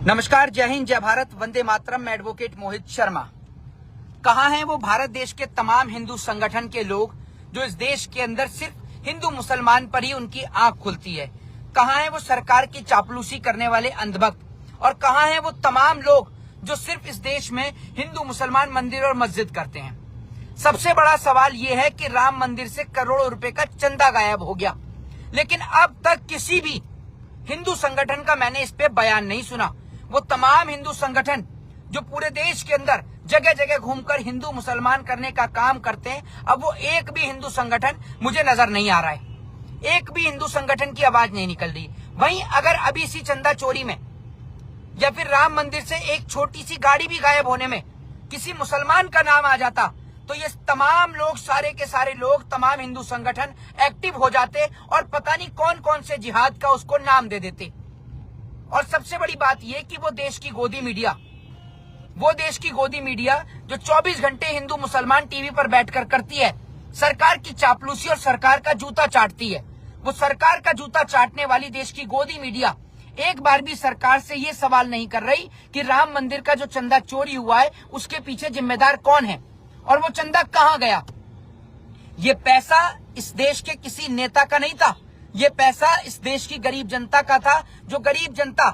नमस्कार, जय हिंद, जय भारत, वंदे मातरम। मैं एडवोकेट मोहित शर्मा। कहाँ हैं वो भारत देश के तमाम हिंदू संगठन के लोग जो इस देश के अंदर सिर्फ हिंदू मुसलमान पर ही उनकी आंख खुलती है? कहाँ हैं वो सरकार की चापलूसी करने वाले अंधभक्त? और कहाँ हैं वो तमाम लोग जो सिर्फ इस देश में हिंदू मुसलमान मंदिर और मस्जिद करते हैं? सबसे बड़ा सवाल ये है कि राम मंदिर से करोड़ों रुपए का चंदा गायब हो गया, लेकिन अब तक किसी भी हिंदू संगठन का मैंने इस पे बयान नहीं सुना। वो तमाम हिंदू संगठन जो पूरे देश के अंदर जगह जगह घूमकर हिंदू मुसलमान करने का काम करते हैं, अब वो एक भी हिंदू संगठन मुझे नजर नहीं आ रहा है। एक भी हिंदू संगठन की आवाज नहीं निकल रही। वहीं अगर अभी इसी चंदा चोरी में या फिर राम मंदिर से एक छोटी सी गाड़ी भी गायब होने में किसी मुसलमान का नाम आ जाता, तो ये तमाम लोग, सारे के सारे लोग, तमाम हिंदू संगठन एक्टिव हो जाते और पता नहीं कौन कौन से जिहाद का उसको नाम दे देते। और सबसे बड़ी बात यह कि वो देश की गोदी मीडिया जो 24 घंटे हिंदू मुसलमान टीवी पर बैठकर करती है, सरकार की चापलूसी और सरकार का जूता चाटती है। वो सरकार का जूता चाटने वाली देश की गोदी मीडिया एक बार भी सरकार से ये सवाल नहीं कर रही कि राम मंदिर का जो चंदा चोरी हुआ है उसके पीछे जिम्मेदार कौन है और वो चंदा कहां गया। ये पैसा इस देश के किसी नेता का नहीं था, ये पैसा इस देश की गरीब जनता का था, जो गरीब जनता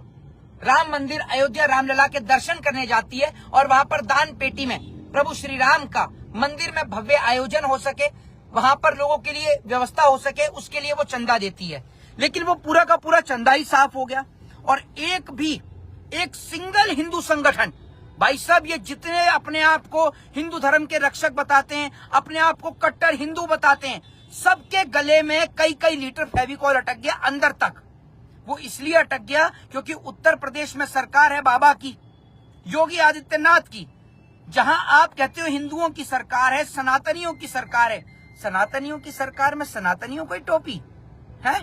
राम मंदिर अयोध्या रामलला के दर्शन करने जाती है और वहां पर दान पेटी में प्रभु श्री राम का मंदिर में भव्य आयोजन हो सके, वहां पर लोगों के लिए व्यवस्था हो सके, उसके लिए वो चंदा देती है। लेकिन वो पूरा का पूरा चंदा ही साफ हो गया और एक सिंगल हिंदू संगठन, भाई साहब, ये जितने अपने आप को हिंदू धर्म के रक्षक बताते हैं, अपने आप को कट्टर हिंदू बताते हैं, सबके गले में कई कई लीटर फेविकॉल अटक गया अंदर तक। वो इसलिए अटक गया क्योंकि उत्तर प्रदेश में सरकार है बाबा की, योगी आदित्यनाथ की, जहां आप कहते हो हिंदुओं की सरकार है, सनातनियों की सरकार है। सनातनियों की सरकार में सनातनियों को ही टोपी है।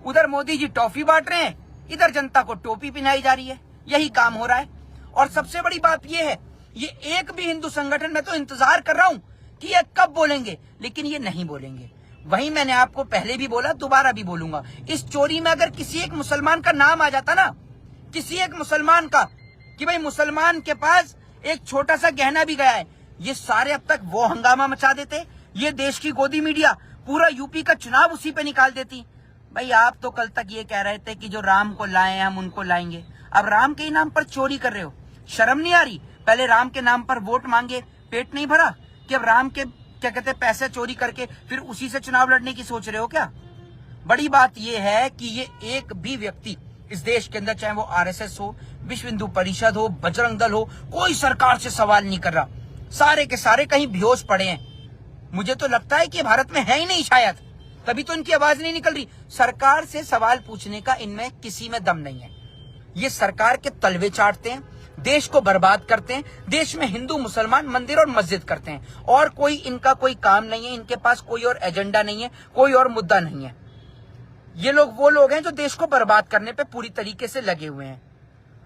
उधर मोदी जी टॉफी बांट रहे हैं, इधर जनता को टोपी पहनाई जा रही है। यही काम हो रहा है। और सबसे बड़ी बात यह है, ये एक भी हिंदू संगठन, मैं तो इंतजार कर रहा हूं कि ये कब बोलेंगे, लेकिन ये नहीं बोलेंगे। वहीं मैंने आपको पहले भी बोला, दोबारा भी बोलूंगा, इस चोरी में अगर किसी एक मुसलमान का नाम आ जाता ना, किसी एक मुसलमान का, कि भाई मुसलमान के पास एक छोटा सा गहना भी गया है, ये सारे अब तक वो हंगामा मचा देते, ये देश की गोदी मीडिया पूरा यूपी का चुनाव उसी पे निकाल देती। भाई आप तो कल तक ये कह रहे थे कि जो राम को लाए हम उनको लाएंगे, अब राम के ही नाम पर चोरी कर रहे हो। शर्म नहीं आ रही? पहले राम के नाम पर वोट मांगे, पेट नहीं भरा कि अब राम के क्या कहते हैं पैसे चोरी करके फिर उसी से चुनाव लड़ने की सोच रहे हो क्या? बड़ी बात यह है कि ये एक भी व्यक्ति इस देश के अंदर, चाहे वो आरएसएस हो, विश्व हिंदू परिषद हो, बजरंग दल हो, कोई सरकार से सवाल नहीं कर रहा। सारे के सारे कहीं बेहोश पड़े हैं। मुझे तो लगता है कि भारत में है ही नहीं शायद, तभी तो इनकी आवाज नहीं निकल रही। सरकार से सवाल पूछने का इनमें किसी में दम नहीं है। ये सरकार के तलवे चाटते हैं, देश को बर्बाद करते हैं, देश में हिंदू मुसलमान मंदिर और मस्जिद करते हैं, और कोई इनका कोई काम नहीं है, इनके पास कोई और एजेंडा नहीं है, कोई और मुद्दा नहीं है। ये लोग वो लोग हैं जो देश को बर्बाद करने पे पूरी तरीके से लगे हुए हैं।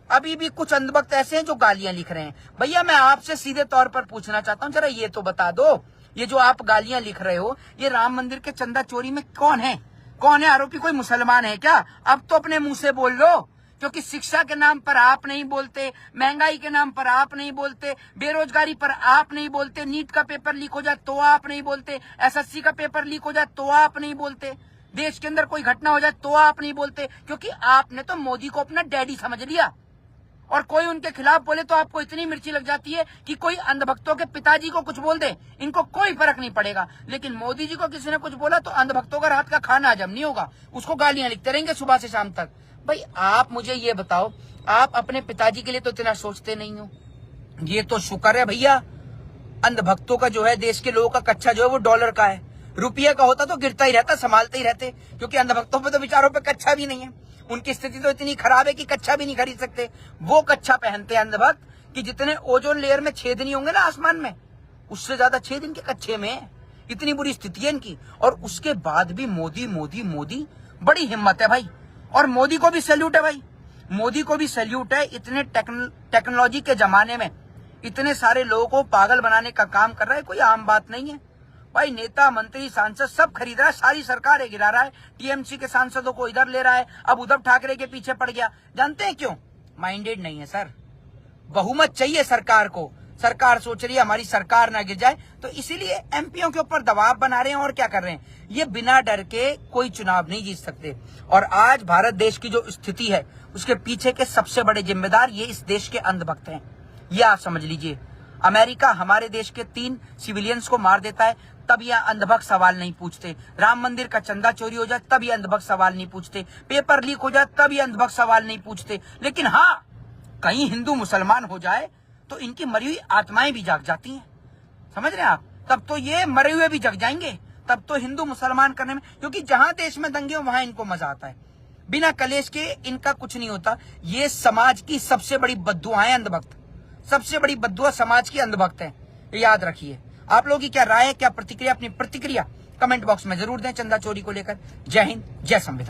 अभी भी कुछ अंधभक्त ऐसे हैं जो गालियां लिख रहे हैं। भैया मैं आपसे सीधे तौर पर पूछना चाहता हूं, जरा ये तो बता दो, ये जो आप गालियां लिख रहे हो, ये राम मंदिर के चंदा चोरी में कौन है? कौन है आरोपी? कोई मुसलमान है क्या? अब तो अपने मुंह से बोल लो, क्योंकि शिक्षा के नाम पर आप नहीं बोलते, महंगाई के नाम पर आप नहीं बोलते, बेरोजगारी पर आप नहीं बोलते, नीट का पेपर लीक हो जाए तो आप नहीं बोलते, एसएससी का पेपर लीक हो जाए तो आप नहीं बोलते, देश के अंदर कोई घटना हो जाए तो आप नहीं बोलते, क्योंकि आपने तो मोदी को अपना डैडी समझ लिया। और कोई उनके खिलाफ बोले तो आपको इतनी मिर्ची लग जाती है कि कोई अंधभक्तों के पिताजी को कुछ बोल दे, इनको कोई फर्क नहीं पड़ेगा। लेकिन मोदी जी को किसी ने कुछ बोला तो अंधभक्तों का रात का खाना हजम नहीं होगा, उसको गालियां लिखते रहेंगे सुबह से शाम तक। भाई आप मुझे ये बताओ, आप अपने पिताजी के लिए तो इतना सोचते नहीं हो। ये तो शुक्र है भैया, अंधभक्तों का जो है, देश के लोगों का कच्चा जो है वो डॉलर का है। रुपये का होता तो गिरता ही रहता, संभालते ही रहते, क्योंकि अंधभक्तों पे तो बेचारों पे कच्चा भी नहीं है। उनकी स्थिति तो इतनी खराब है कि कच्चा भी नहीं खरीद सकते। वो कच्चा पहनते हैं अंधभक्त कि जितने ओजोन लेयर में छेद नहीं होंगे ना आसमान में, उससे ज्यादा छेद इनके कच्चे में है। इतनी बुरी स्थिति है इनकी, और उसके बाद भी मोदी मोदी मोदी, बड़ी हिम्मत है भाई। और मोदी को भी सैल्यूट है भाई, मोदी को भी सैल्यूट है। इतने टेक्नोलॉजी के जमाने में इतने सारे लोगों को पागल बनाने का काम कर रहा है, कोई आम बात नहीं है भाई। नेता मंत्री सांसद सब खरीद रहा है, सारी सरकार गिरा रहा है। टीएमसी के सांसदों को इधर ले रहा है, अब उद्धव ठाकरे के पीछे पड़ गया। जानते हैं क्यों? माइंडेड नहीं है सर। बहुमत चाहिए सरकार को। सरकार सोच रही है हमारी सरकार ना गिर जाए, तो इसीलिए एमपीओ के ऊपर दबाव बना रहे हैं। और क्या कर रहे हैं, ये बिना डर के कोई चुनाव नहीं जीत सकते। और आज भारत देश की जो स्थिति है उसके पीछे के सबसे बड़े जिम्मेदार ये इस देश के अंधभक्त हैं। ये आप समझ लीजिए। अमेरिका हमारे देश के 3 सिविलियंस को मार देता है, तब ये अंधभक्त सवाल नहीं पूछते। राम मंदिर का चंदा चोरी हो जाए तब ये अंधभक्त सवाल नहीं पूछते। पेपर लीक हो जाए तब ये अंधभक्त सवाल नहीं पूछते। लेकिन हाँ, कहीं हिंदू मुसलमान हो जाए तो इनकी मरी हुई आत्माएं भी जाग जाती हैं। समझ रहे हैं आप? तब तो ये मरे हुए भी जग जाएंगे। तब तो हिंदू मुसलमान करने में, क्योंकि जहां देश में दंगे हो वहां इनको मजा आता है। बिना कलेश के इनका कुछ नहीं होता। ये समाज की सबसे बड़ी बद्दुआ है अंधभक्त। सबसे बड़ी बद्दुआ समाज की अंधभक्त है, याद रखिए। आप लोगों की क्या राय है, क्या प्रतिक्रिया, अपनी प्रतिक्रिया कमेंट बॉक्स में जरूर दें चंदा चोरी को लेकर। जय हिंद, जय संविधान।